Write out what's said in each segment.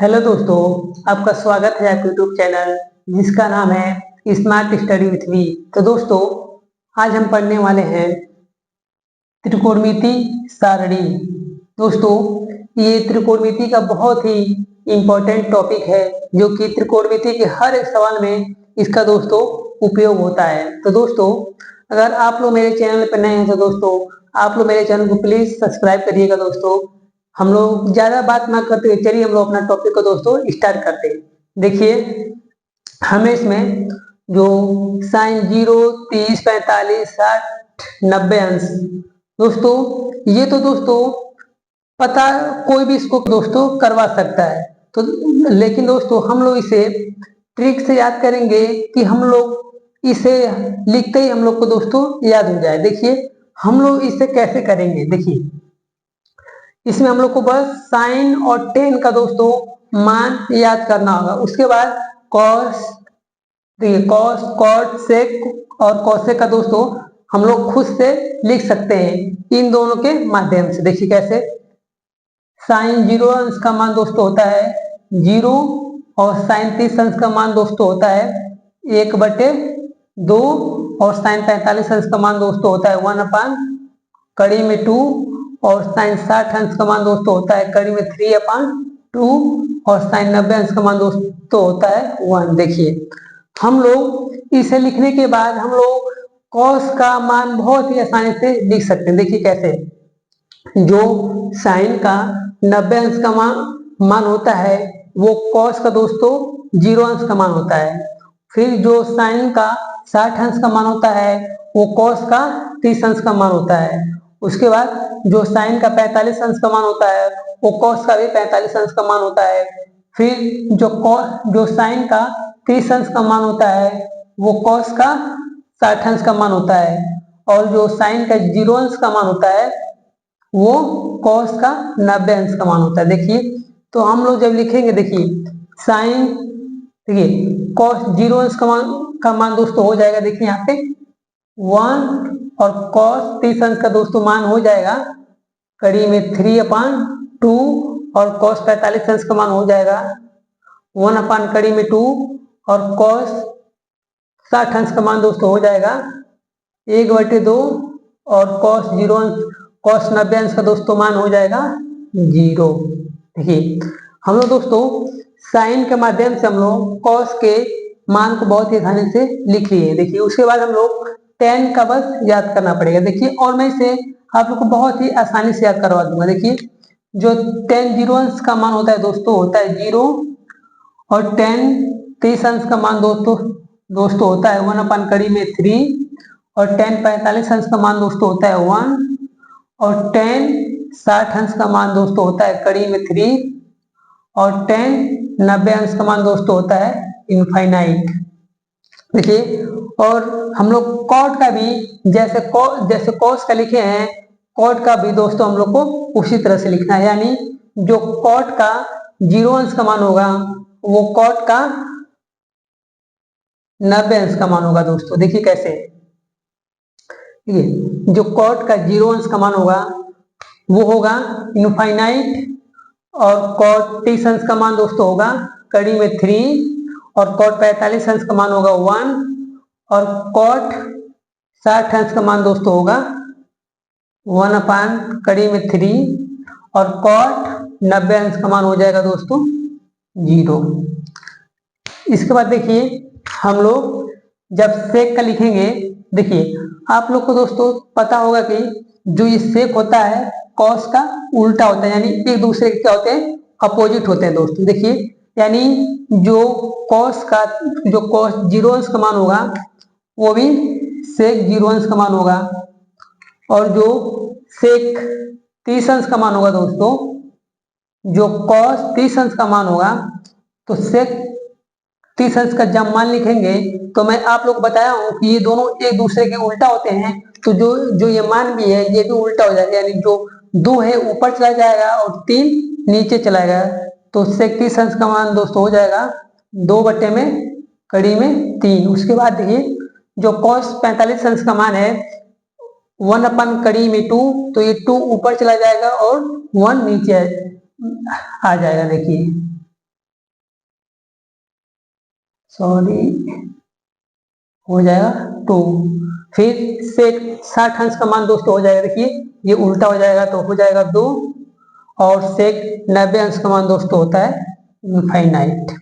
Hello दोस्तों, आपका स्वागत है आपके यूट्यूब चैनल जिसका नाम है स्मार्ट स्टडी विथ वी। तो दोस्तों, आज हम पढ़ने वाले हैं त्रिकोणमिति सारणी। दोस्तों, ये त्रिकोणमिति का बहुत ही इम्पोर्टेंट टॉपिक है जो कि त्रिकोणमिति के हर एक सवाल में इसका दोस्तों उपयोग होता है। तो दोस्तों, अगर आप लोग मेरे चैनल पर नए हैं तो दोस्तों आप लोग मेरे चैनल को प्लीज सब्सक्राइब करिएगा। दोस्तों, हम लोग ज्यादा बात ना करते हुए चलिए हम लोग अपना टॉपिक को दोस्तों स्टार्ट करते हैं। देखिए, हमें इसमें जो साइन 0, 30, 45, 60, 90 अंश, दोस्तों ये तो दोस्तों पता कोई भी इसको दोस्तों करवा सकता है। तो लेकिन दोस्तों हम लोग इसे ट्रिक से याद करेंगे कि हम लोग इसे लिखते ही हम लोग को दोस्तों याद हो जाए। देखिए, हम लोग इसे कैसे करेंगे। देखिए, इसमें हम लोग को बस साइन और टेन का दोस्तों मान याद करना होगा। उसके बाद कॉस, देखिए कॉस, कॉट, सेक और कॉसेक का दोस्तों हम लोग खुद से लिख सकते हैं इन दोनों के माध्यम से। देखिए कैसे, साइन 0 अंश का मान दोस्तों होता है 0 और साइन 30 अंश का मान दोस्तों होता है 1/2 और साइन 45 अंश का मान दोस्तों होता है 1 कड़ी में 2 और साइन 60 अंश का मान दोस्तों होता है कड़ी में 3/2 और साइन 90 अंश का मान दोस्तों होता है 1। देखिए, हम लोग इसे लिखने के बाद हम लोग कॉस का मान बहुत ही आसानी से लिख सकते हैं। देखिए कैसे, जो साइन का 90 अंश का मान होता है वो कॉस का दोस्तों 0 अंश का मान होता है। फिर जो साइन का 60 अंश का मान होता है वो कॉस का 30 अंश का मान होता है। उसके बाद जो साइन का 45 अंश का मान होता है वो कॉस का भी 45 अंश का मान होता है। फिर जो साइन का 30 अंश का मान होता है वो कॉस का 60 अंश का मान होता है। और जो साइन का 0 अंश का मान होता है वो कॉस का 90 अंश का मान होता है। देखिए, तो हम लोग जब लिखेंगे, देखिए साइन, देखिए कॉस 0 अंश का मान दोस्तों हो जाएगा। देखिए यहाँ पे 1 और कॉस 30 अंश का दोस्तों मान हो जाएगा कड़ी में 3/2 और कॉस 45 अंश का मान हो जाएगा 1 कड़ी में 2 और कॉस 60 अंश का मान दोस्तों हो जाएगा 1/2 और कॉस 0 अंश, कॉस 90 अंश का दोस्तों मान हो जाएगा 0। देखिए, हम लोग दोस्तों साइन के माध्यम से हम लोग कॉस के मान को बहुत ही आसानी से लिख लिए। देखिए, उसके बाद हम लोग टेन का बस याद करना पड़ेगा। देखिए, और मैं इसे आप लोग को बहुत ही आसानी से याद करवा दूंगा। देखिए, जो टेन 0 अंश का मान होता है दोस्तों होता है 0 और टेन 30 अंश का मान दोस्तों होता है 1 कड़ी में 3 और टेन 45 अंश का मान दोस्तों होता है 1 और टेन 60 अंश का मान दोस्तों होता है कड़ी में 3 और टेन 90 अंश का मान दोस्तों होता है इनफाइनाइट। देखिए, और हम लोग कॉट का भी जैसे कॉस का लिखे हैं कॉट का भी दोस्तों हम लोग को उसी तरह से लिखना है। यानी जो कॉट का 0 अंश का मान होगा वो कॉट का 90 अंश का मान होगा दोस्तों। देखिए कैसे, जो कॉट का 0 अंश का मान होगा वो होगा इनफाइनाइट और कॉट 30 अंश का मान दोस्तों होगा कड़ी में 3 और कॉट 45 अंश का मान होगा 1 और कॉट 60 अंश का मान दोस्तों होगा 1 कड़ी में 3 और कॉट 90 अंश का मान हो जाएगा दोस्तों 0। इसके बाद देखिए, हम लोग जब सेक का लिखेंगे, देखिए आप लोग को दोस्तों पता होगा कि जो ये सेक होता है कॉस का उल्टा होता है, यानी एक दूसरे के क्या होते हैं, अपोजिट होते हैं दोस्तों। देखिए, यानी जो कॉस 0 अंश का मान होगा वो भी सेक 0 अंश का मान होगा और जो सेक 30 अंश का मान होगा दोस्तों, जो कॉस 30 अंश का मान होगा तो सेक 30 अंश का जब मान लिखेंगे तो मैं आप लोग बताया हूं कि ये दोनों एक दूसरे के उल्टा होते हैं। तो जो जो ये मान भी है ये भी उल्टा हो जाएगा, यानी जो 2 है ऊपर चला जाएगा और 3 नीचे चला जाएगा। तो सेक 30 अंश का मान दोस्तों हो जाएगा 2/3। उसके बाद देखिए, जो कॉस 45 अंश का मान है 1 कड़ी में 2, तो ये 2 ऊपर चला जाएगा और 1 नीचे आ जाएगा। देखिए, सॉरी हो जाएगा 2। फिर सेक 60 अंश का मान दोस्तों हो जाएगा, देखिए ये उल्टा हो जाएगा तो हो जाएगा 2, और सेक 90 अंश का मान दोस्तों होता है इनफाइनाइट।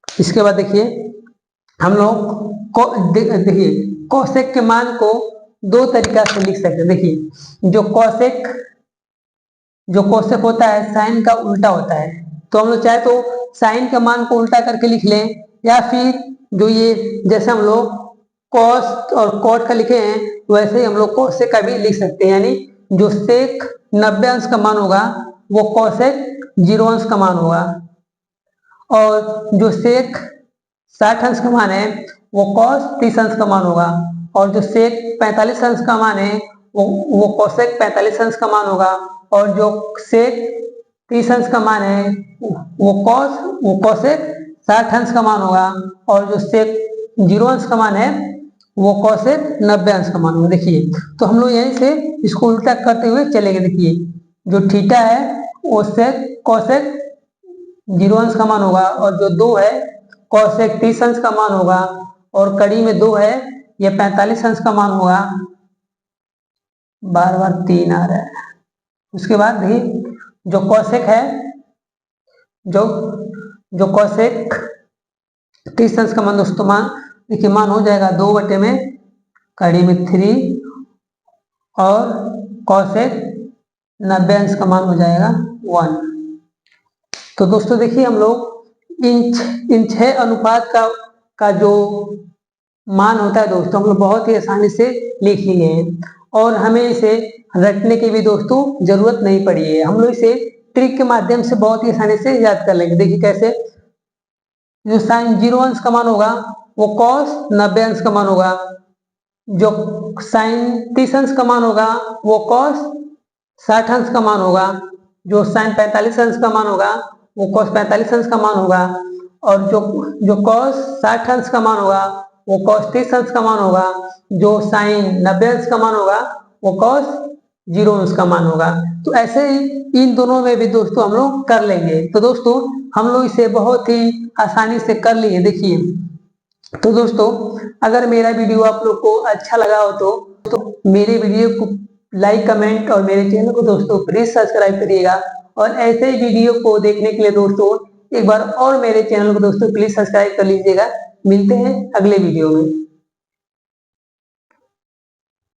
इसके बाद देखिए हम लोग देखिए कोसेक के मान को दो तरीका से लिख सकते हैं। देखिए जो कोसेक होता है साइन का उल्टा होता है, तो हम लोग चाहे तो साइन के मान को उल्टा करके लिख लें, या फिर जो ये जैसे हम लोग कॉस और कॉट का लिखे हैं वैसे ही हम लोग कोसेक का भी लिख सकते हैं। यानी जो सेक 90 अंश का मान होगा वो कोसेक 0 अंश का मान होगा, और जो सेक 60 अंश का मान है वो कॉस 30 अंश का मान होगा, और जो सेक 45 अंश का मान है वो कोसेक 45 अंश का मान होगा, और जो सेक 30 अंश का मान है वो कोसेक 60 अंश का मान होगा, और जो सेक 0 अंश का मान है वो कोसेक 90 अंश का मान होगा। देखिए तो हम लोग यहीं से इसको उल्टा करते हुए चलेंगे। देखिए जो थीटा है वो सेक कोसेक 0 अंश का मान होगा, और जो 2 है कोसेक 30 अंश का मान होगा, और कड़ी में 2 है ये 45 अंश का मान होगा। बार बार 3 आ रहा है। उसके बाद भी जो कोसेक है, जो कोसेक 30 अंश का मान दोस्तों देखिए मान हो जाएगा 2 बटे में कड़ी में 3, और कोसेक 90 अंश का मान हो जाएगा 1। तो दोस्तों देखिए हम लोग इन 6 अनुपात का जो मान होता है दोस्तों हम लोग बहुत ही आसानी से लिख लिए हैं, और हमें इसे रटने की भी दोस्तों जरूरत नहीं पड़ी है। हम लोग इसे ट्रिक के माध्यम से बहुत ही आसानी से याद कर लेंगे। देखिए कैसे, जो साइन 0 अंश का मान होगा वो कॉस 90 अंश का मान होगा, जो साइन 30 अंश का मान होगा वो कॉस 60 अंश का मान होगा, जो साइन 45 अंश का मान होगा वो कॉस 45 अंश का मान होगा, और जो कॉस 60 अंश का मान होगा वो कॉस 30 अंश का मान होगा, जो साइन 90 अंश का मान होगा वो कॉस 0 अंश का मान होगा। तो ऐसे ही इन दोनों में भी दोस्तों हम लोग कर लेंगे। तो दोस्तों हम लोग इसे बहुत ही आसानी से कर लिए। देखिए तो दोस्तों अगर मेरा वीडियो आप लोग को अच्छा लगा हो तो मेरे वीडियो को लाइक कमेंट और मेरे चैनल को दोस्तों प्लीज सब्सक्राइब करिएगा, और ऐसे ही वीडियो को देखने के लिए दोस्तों एक बार और मेरे चैनल को दोस्तों प्लीज सब्सक्राइब कर लीजिएगा। मिलते हैं अगले वीडियो में।